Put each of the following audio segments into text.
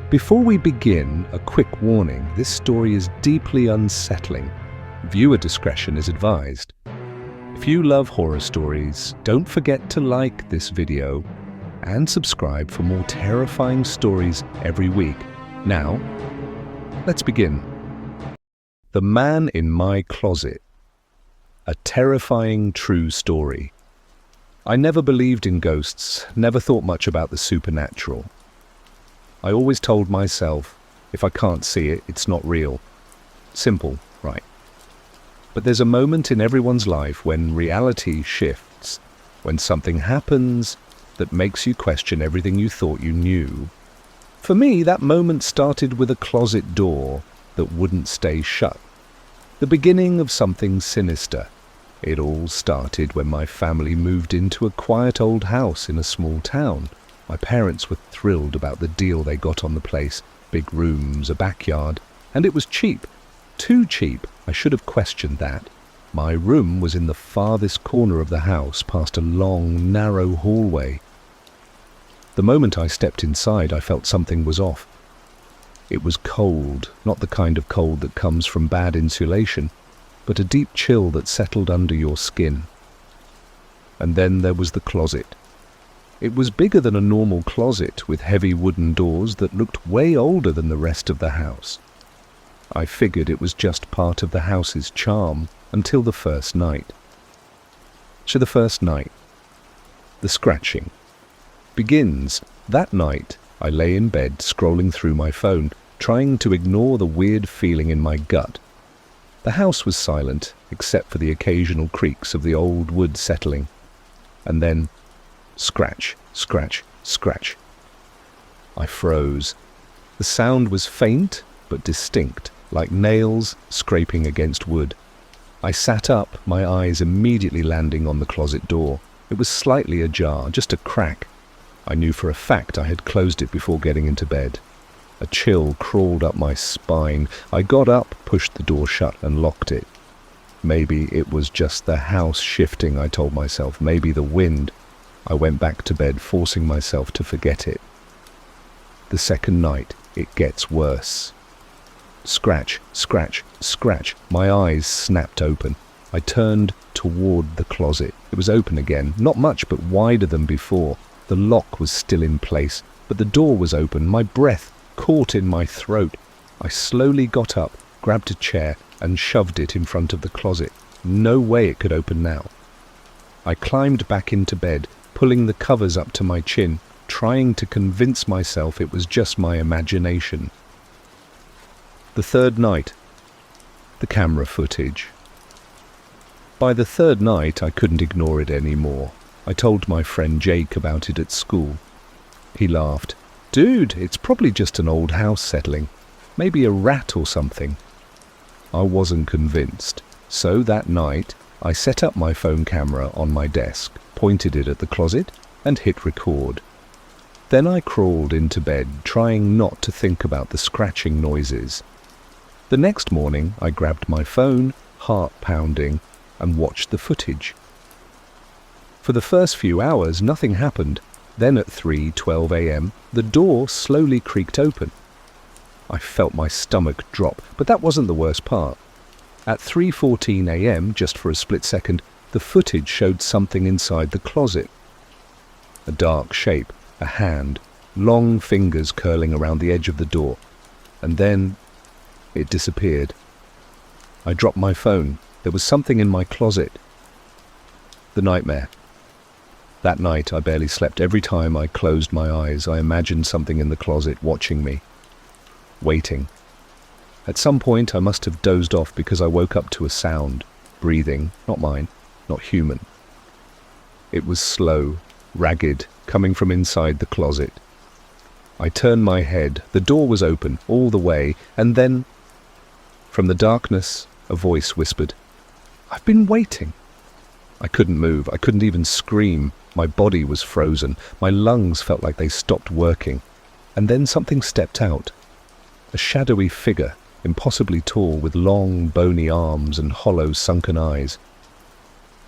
Before we begin, a quick warning. This story is deeply unsettling. Viewer discretion is advised. If you love horror stories, don't forget to like this video and subscribe for more terrifying stories every week. Now, let's begin. The Man in My Closet. A terrifying true story. I never believed in ghosts, never thought much about the supernatural. I always told myself, if I can't see it, it's not real. Simple, right? But there's a moment in everyone's life when reality shifts, when something happens that makes you question everything you thought you knew. For me, that moment started with a closet door that wouldn't stay shut. The beginning of something sinister. It all started when my family moved into a quiet old house in a small town. My parents were thrilled about the deal they got on the place. Big rooms, a backyard, and it was cheap. Too cheap. I should have questioned that. My room was in the farthest corner of the house, past a long, narrow hallway. The moment I stepped inside, I felt something was off. It was cold, not the kind of cold that comes from bad insulation, but a deep chill that settled under your skin. And then there was the closet. It was bigger than a normal closet, with heavy wooden doors that looked way older than the rest of the house. I figured it was just part of the house's charm until the first night. So the first night, the scratching, begins. That night, I lay in bed scrolling through my phone, trying to ignore the weird feeling in my gut. The house was silent, except for the occasional creaks of the old wood settling. And then, scratch, scratch, scratch. I froze. The sound was faint but distinct, like nails scraping against wood. I sat up, my eyes immediately landing on the closet door. It was slightly ajar, just a crack. I knew for a fact I had closed it before getting into bed. A chill crawled up my spine. I got up, pushed the door shut, and locked it. Maybe it was just the house shifting, I told myself. Maybe the wind. I went back to bed, forcing myself to forget it. The second night, it gets worse. Scratch, scratch, scratch. My eyes snapped open. I turned toward the closet. It was open again, not much, but wider than before. The lock was still in place, but the door was open. My breath caught in my throat. I slowly got up, grabbed a chair, and shoved it in front of the closet. No way it could open now. I climbed back into bed, pulling the covers up to my chin, trying to convince myself it was just my imagination. The third night, the camera footage. By the third night, I couldn't ignore it anymore. I told my friend Jake about it at school. He laughed. "Dude, it's probably just an old house settling. Maybe a rat or something." I wasn't convinced. So that night, I set up my phone camera on my desk, pointed it at the closet, and hit record. Then I crawled into bed, trying not to think about the scratching noises. The next morning, I grabbed my phone, heart pounding, and watched the footage. For the first few hours, nothing happened. Then at 3:12 a.m., the door slowly creaked open. I felt my stomach drop, but that wasn't the worst part. At 3:14 a.m., just for a split second, the footage showed something inside the closet. A dark shape, a hand, long fingers curling around the edge of the door. And then it disappeared. I dropped my phone. There was something in my closet. The nightmare. That night, I barely slept. Every time I closed my eyes, I imagined something in the closet watching me, waiting. At some point, I must have dozed off because I woke up to a sound, breathing, not mine, not human. It was slow, ragged, coming from inside the closet. I turned my head. The door was open all the way, and then, from the darkness, a voice whispered, "I've been waiting." I couldn't move. I couldn't even scream. My body was frozen. My lungs felt like they stopped working. And then something stepped out. A shadowy figure, impossibly tall, with long, bony arms and hollow, sunken eyes.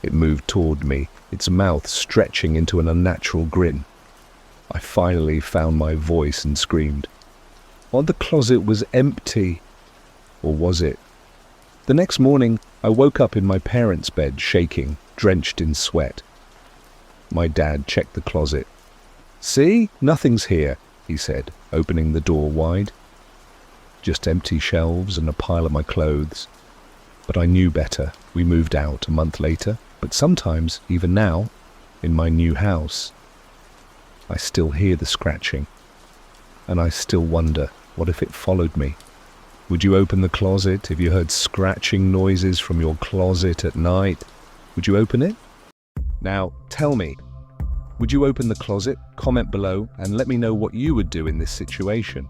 It moved toward me, its mouth stretching into an unnatural grin. I finally found my voice and screamed. or the closet was empty. Or was it? The next morning, I woke up in my parents' bed, shaking, drenched in sweat. My dad checked the closet. "See? Nothing's here," he said, opening the door wide. Just empty shelves and a pile of my clothes. But I knew better. We moved out a month later, but sometimes, even now, in my new house, I still hear the scratching. And I still wonder, what if it followed me? Would you open the closet if you heard scratching noises from your closet at night? Would you open it? Now, tell me, would you open the closet? Comment below and let me know what you would do in this situation.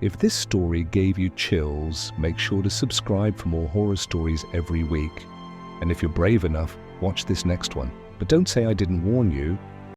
If this story gave you chills, make sure to subscribe for more horror stories every week. And if you're brave enough, watch this next one. But don't say I didn't warn you.